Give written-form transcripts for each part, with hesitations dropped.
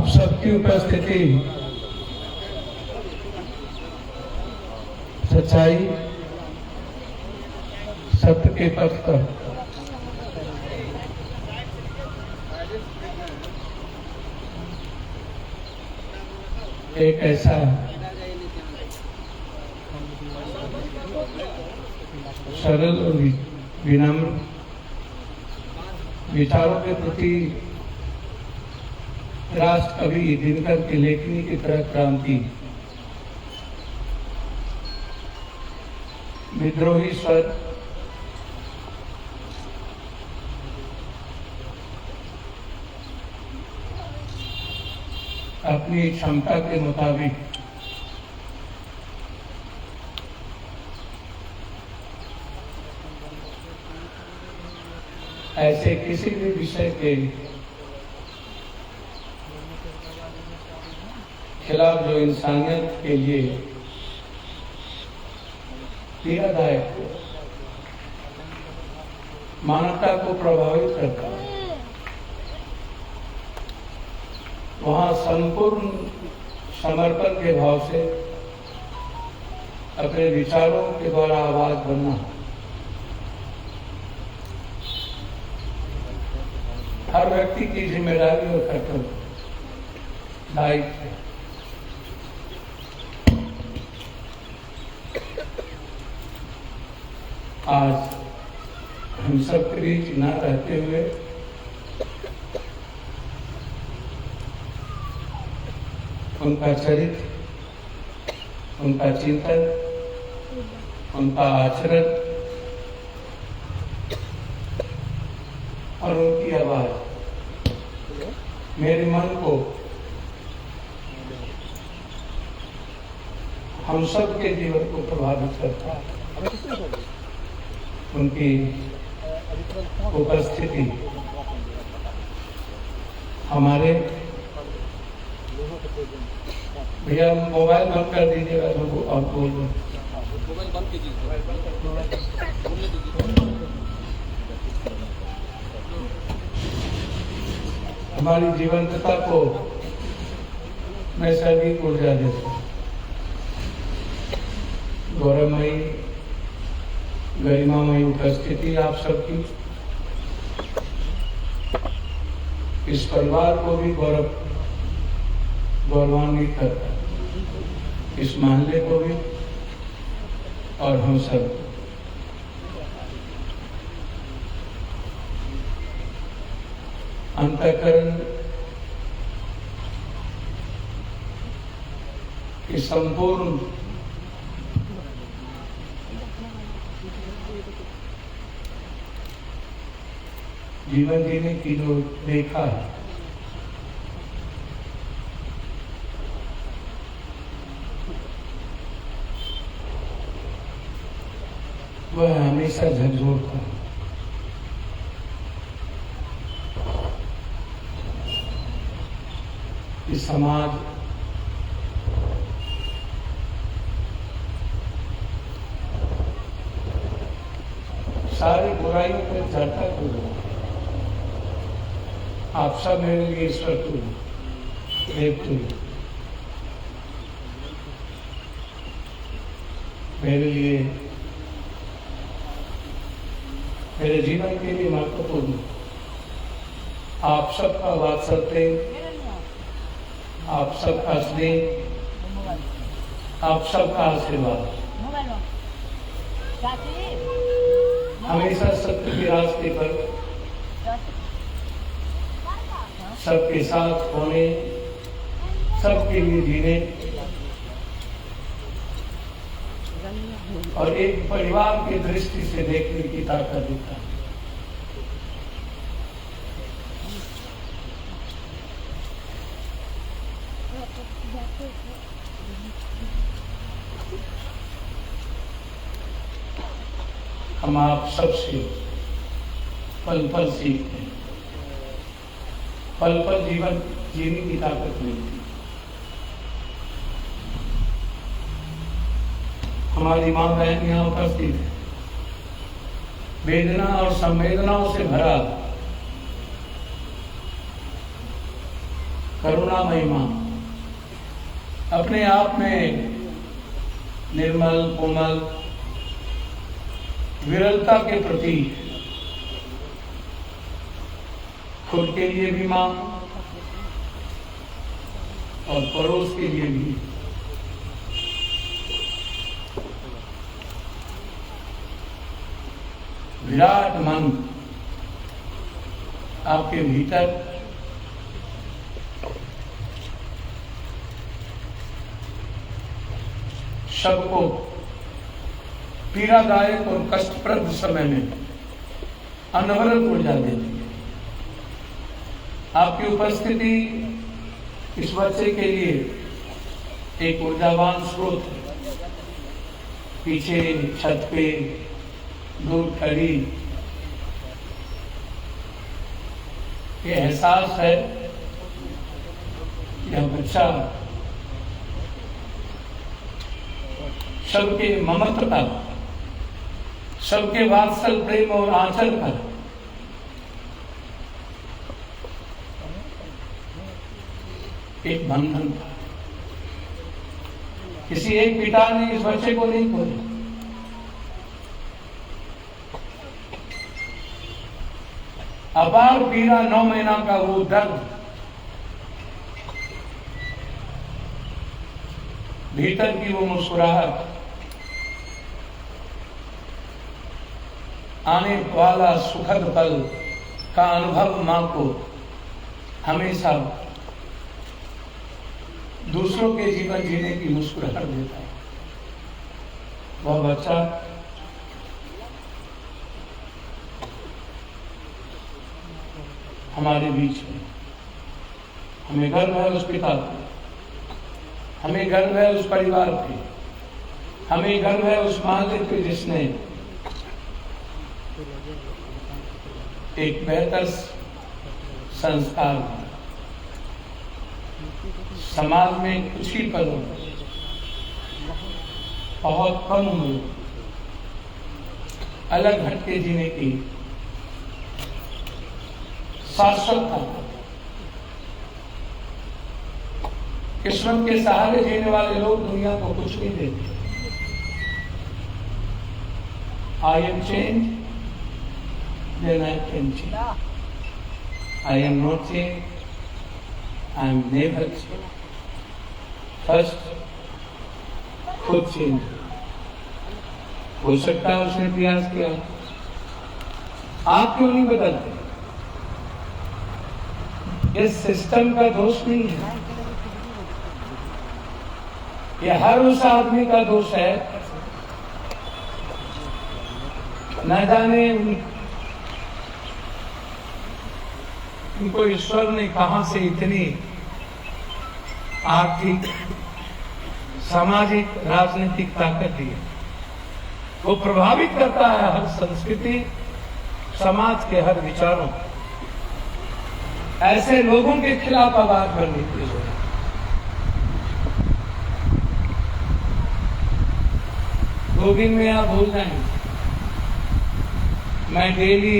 आप सबकी उपस्थिति सच्चाई सत्य के पथ पर एक ऐसा सरल और विनम्र विचारों के प्रति राष्ट्र कवि दिनकर की लेखनी की तरह क्रांति, विद्रोही स्वर, अपनी क्षमता के मुताबिक ऐसे किसी भी विषय के खिलाफ जो इंसानियत के लिए पीड़ादायक हो, मानवता को प्रभावित करता है, वहां संपूर्ण समर्पण के भाव से अपने विचारों के द्वारा आवाज बनना हर व्यक्ति की जिम्मेदारी और कर्तव्य दायित्व है। आज हम सबके बीच न रहते हुए उनका चरित्र, उनका चिंतन, उनका आचरण और उनकी आवाज मेरे मन को, हम सब के जीवन को प्रभावित करता है। उनकी उपस्थिति हमारे, भैया मोबाइल बंद कर दीजिएगा और बोल दो। मोबाइल बंद कीजिए। हमारी जीवंतता को नैसर्गिक ऊर्जा देता है। गौरवमयी गरिमामयी उपस्थिति आप सबकी इस परिवार को भी गौरवान्वित करता है, इस मामले को भी और हम सब अंतःकरण की संपूर्ण जीवन जीने की जो रेखा है, वह हमेशा झकझोरता है। इस समाज सारी बुराइयों पर झड़ता क्यों? आप सब मेरे लिए ईश्वर तुल्य, देव तुल्य, मेरे लिए, मेरे जीवन के लिए महत्वपूर्ण। आप सबका वात्सल्य, आप सबका स्नेह, आप सबका आशीर्वाद हमेशा सत्य के रास्ते पर सबके साथ होने, सबके लिए जीने और एक परिवार की दृष्टि से देखने की ताकत देता है। हम आप सबसे पल पल सीखते हैं, पल पल जीवन जीने की ताकत मिलती है। हमारी मां बहन यहाँ उपस्थित है, वेदना और संवेदनाओं से भरा करुणामयी मां अपने आप में निर्मल कोमल विरलता के प्रति खुद के लिए भी मां और पड़ोस के लिए भी विराट मन आपके भीतर सबको पीड़ादायक और कष्टप्रद समय में अनवरत ऊर्जा देती है। आपकी उपस्थिति इस बच्चे के लिए एक ऊर्जावान स्रोत है। पीछे छत पे दूर खड़ी ये एहसास है यह बच्चा सबके ममत्व का, सबके वात्सल प्रेम और आंचल का एक बंधन था। किसी एक पिता ने इस बच्चे को नहीं खोया। अपार पीड़ा 9 महीना का वो दर्द, भीतर की वो मुस्कुराहट, आने वाला सुखद पल का अनुभव मां को हमेशा दूसरों के जीवन जीने की मुस्कुराहट देता है। वह बच्चा हमारे बीच में, हमें गर्व है उस पिता पे, हमें गर्व है उस परिवार पे, हमें गर्व है उस मालिक पे जिसने एक बेहतर संस्कार समाज में कुछ ही पलों बहुत कम उम्र अलग हटके जीने की शाश्वत किस्मत के सहारे जीने वाले लोग दुनिया को कुछ नहीं देते। I am change then I can change. I am not changed. I am never changed. First, खुद चेंज हो सकता है उसने प्रयास किया, आप क्यों नहीं बदलते? ये सिस्टम का दोष नहीं है, ये हर उस आदमी का दोष है न जाने उनको ईश्वर ने कहां से इतनी आर्थिक, सामाजिक, राजनीतिक ताकत दी है। वो प्रभावित करता है हर संस्कृति, समाज के हर विचारों। ऐसे लोगों के खिलाफ आवाज करने की जरूरत है। गोविंद में आप भूल जाएंगे, मैं डेली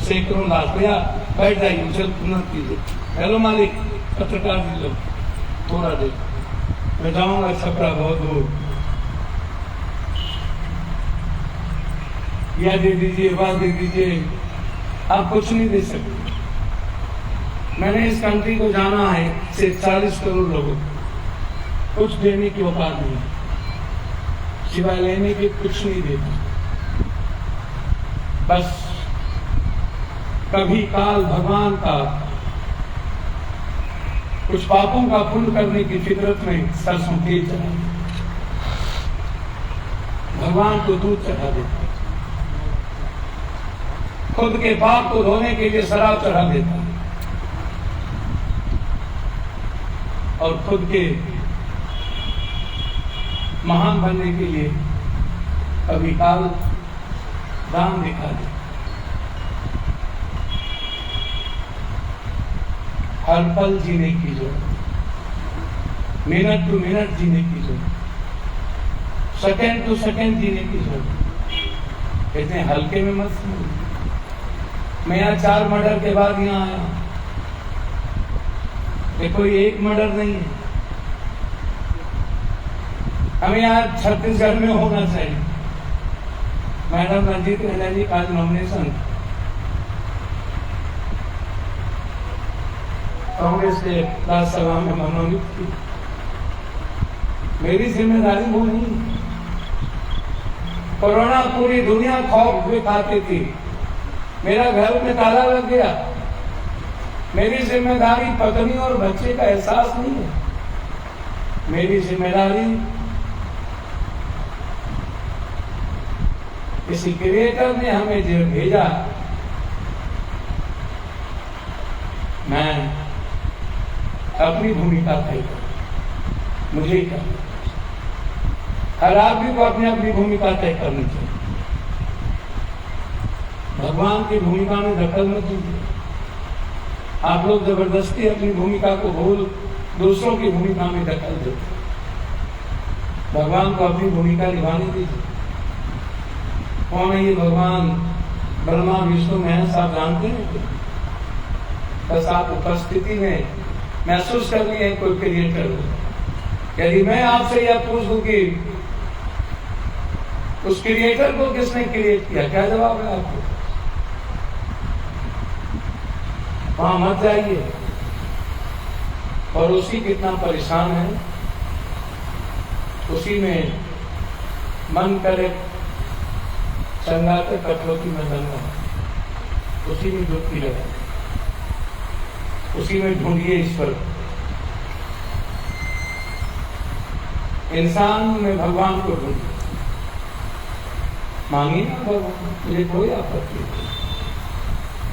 सैकड़ों लाख भैया बैठ जाइए, उसे पुनः कीजिए। हेलो मालिक, पत्रकार जी लोग थोड़ा देर मैं जाऊंगा, छपरा बहुत दूर, या दे दीजिए, बात दे दीजिए, आप कुछ नहीं दे सकते। मैंने इस कंट्री को जाना है सिर्फ 40 करोड़ लोगों को, कुछ देने की औकात नहीं, सिवाय लेने के कुछ नहीं देता। बस कभी काल भगवान का कुछ पापों का पुण्य करने की फितरत में सरसों तेल चढ़ा, भगवान को दूध चढ़ा देता, खुद के पाप को धोने के लिए शराब चढ़ा देता, और खुद के महान बनने के लिए कभी काल दान दिखा देता। हर पल जीने की जरूरत, मिनट टू मिनट जीने की जरूरत, सेकेंड टू सेकेंड जीने की जरूरत। इतने हल्के में मत समझो। मैं यहाँ 4 मर्डर के बाद यहाँ आया, ये कोई एक मर्डर नहीं है। हमें आज छत्तीसगढ़ में होना चाहिए। मैडम रंजीत मेहता जी का नॉमिनेशन कांग्रेस के राज्यसभा में मनोनीत की। मेरी जिम्मेदारी वो नहीं। कोरोना पूरी दुनिया खौफ में खाती थी, मेरा घर में ताला लग गया। मेरी जिम्मेदारी पत्नी और बच्चे का एहसास नहीं है। मेरी जिम्मेदारी किसी क्रिएटर ने हमें जो भेजा, मैं अपनी भूमिका तय कर, मुझे ही करना। हर आदमी को अपनी अपनी भूमिका तय करनी चाहिए। भगवान की भूमिका में दखल मत दीजिए। आप लोग जबरदस्ती अपनी भूमिका को भूल दूसरों की भूमिका में दखल देते। भगवान को अपनी भूमिका निभाने दीजिए। कौन है ये भगवान? ब्रह्मा विष्णु महेश, आप जानते हैं? बस आप उपस्थिति में महसूस कर लिए कोई क्रिएटर हो। यदि मैं आपसे यह पूछ दूं कि उस क्रिएटर को किसने क्रिएट किया, क्या जवाब है आपको? वहां मत जाइए। और उसी कितना परेशान है, उसी में मन करे संगाते कठोती में दंगा, उसी में डुबकी लगा, उसी में ढूंढिए ईश्वर। इंसान में भगवान को ढूंढिए, मांगिए ना भगवान, मुझे कोई आपत्ति नहीं।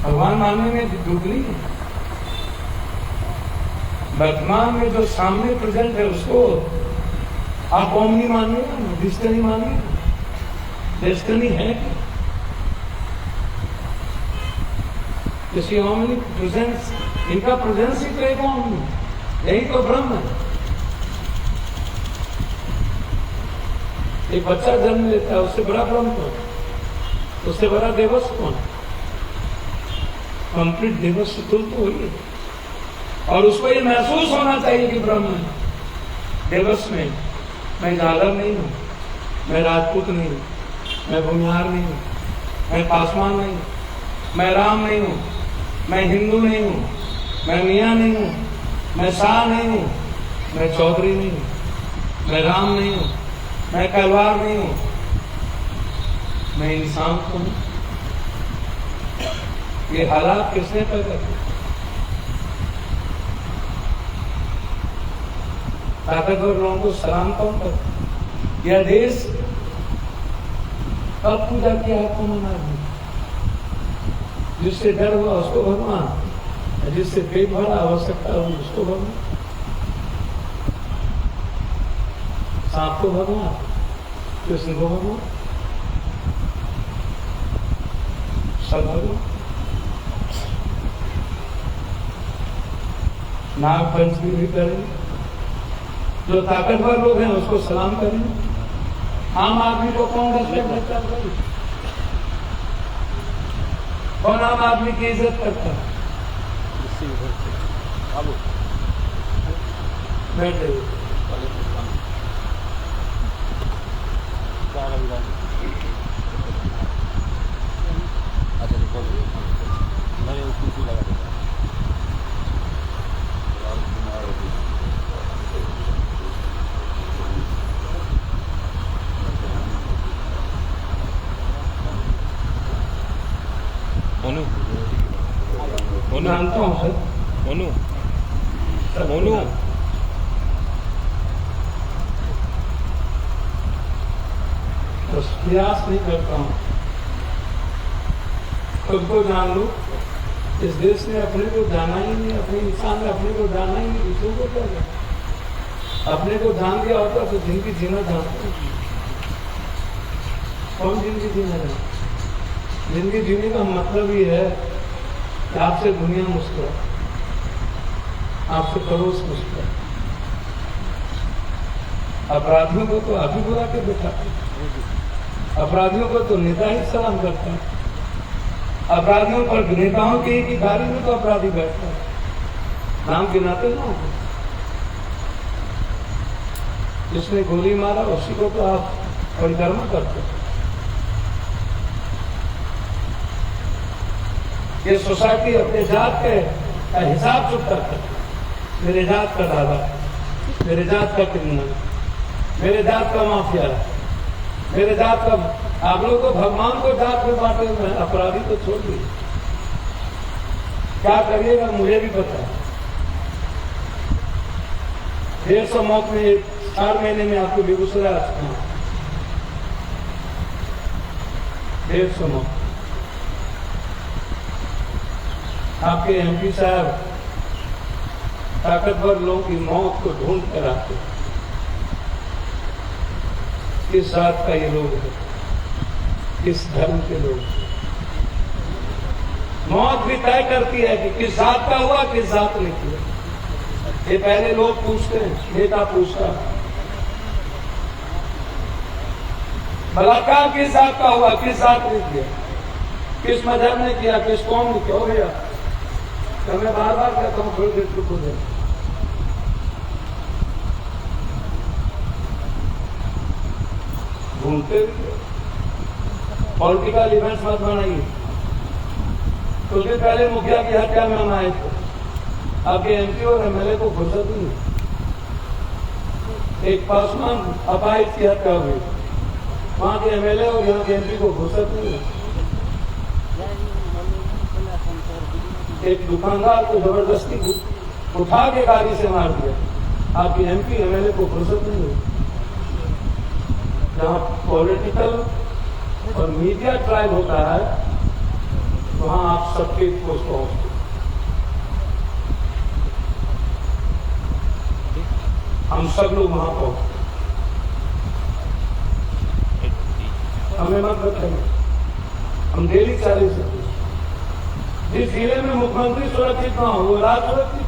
भगवान मांगने में दुख नहीं है। वर्तमान में जो सामने प्रेजेंट है उसको आप ओमनी मानिए ना, डिस्टनी मानिए। डेस्टिनी है किसी ओमनी प्रेजेंस, इनका प्रेजेंस ही तो एक ओमनी, यही तो ब्रह्म है। एक बच्चा जन्म लेता है, उससे बड़ा ब्रह्म कौन? उससे बड़ा देवस कौन? कंप्लीट देवस तो वही है। और उसको ये महसूस होना चाहिए कि ब्रह्म है। देवस में मैं जालर नहीं हूं, मैं राजपूत नहीं हूं, मैं भूमिहार नहीं हूं, मैं पासवान नहीं हूं, मैं राम नहीं हूं, मैं हिंदू नहीं हूं, मैं मियाँ नहीं हूं, मैं शाह नहीं हूं, मैं चौधरी नहीं हूं, मैं राम नहीं हूं, मैं कलवार नहीं हूं, मैं इंसान तो हूं। ये हालात किसने पैदा किए? ताकतवर लोगों को सलाम कौन करता? यह देश कब पूजा किया है कौन आदमी? जिससे डर हुआ उसको भगवान, जिससे पेट भरा आवश्यकता हुई उसको भगवान, सांप को भगवान, कृष्ण को भगवान, सब भगवान। नाग पंचमी भी करेंगे। जो ताकतवर लोग हैं उसको सलाम करेंगे। आम आदमी को कौन रिस्पेक्ट करता है? कौन आम आदमी की इज्जत करता है? बैठे जानता हूँ सर, मोनू बस प्रयास नहीं करता हूँ। खुद को जान लो। इस देश ने अपने को जाना ही नहीं, अपने इंसान ने अपने को जाना ही नहीं, दूसरों को क्या जाना? अपने को जान दिया होता तो जिंदगी जीना जानता। कौन जिंदगी जीना जानता? जिंदगी जीने का मतलब ही है कि आपसे दुनिया मुस्कुराए, आपसे पड़ोस मुस्कुराए। अपराधियों को तो आप ही बुला के बैठाते, अपराधियों को तो नेता ही सलाम करता है। अपराधियों पर नेताओं की गाड़ी में तो अपराधी बैठता है। नाम गिनाते ना, जिसने गोली मारा उसी को तो आप परिक्रमा करते। ये सोसाइटी अपने जात का हिसाब चुप करते, मेरे जात का दादा, मेरे जात का क्रिमिनल, मेरे जात का माफिया, मेरे जात का। आप लोग तो भगवान को जात में बांटे हुए हैं, अपराधी तो छोड़ दिए। क्या करिएगा मुझे भी पता है। 150 मौत में 4 महीने में आपको बेगूसराय 150 मौत। आपके एमपी साहब ताकतवर लोगों की मौत को ढूंढ कर आते। किस जात का ये लोग है, किस धर्म के लोग। मौत भी तय करती है कि किस जात का हुआ, किस जात ने किया। ये पहले लोग पूछते हैं, नेता पूछता बलात्कार किस जात का हुआ, किस जात ने किया, किस मजहब ने किया, किस कौम ने किया। हो गया तो मैं बार बार कहता हूं, थोड़ी देर चुप हो जाए। घूमते पॉलिटिकल इवेंट्स मत बनाइए। कुछ दिन पहले मुखिया की हत्या में हम आए थे, आपके एमपी और एमएलए को फुर्सत नहीं। एक पासवान अपाहिज की हत्या हुई, वहां के एमएलए और यहाँ के एमपी को फुर्सत नहीं। एक दुकानदार को जबरदस्ती उठा के गाड़ी से मार दिया, आपके एमपी एमएलए को फुर्सत नहीं हुई। जहां पॉलिटिकल और मीडिया ट्रायल होता है, वहां आप सबके पोस्ट पहुंचते। हम सब लोग वहां पहुंचते, हमें मत बताइए। हम डेली 40 जिस जिले में मुख्यमंत्री सुरक्षित ना हो वो राज्य सुरक्षित।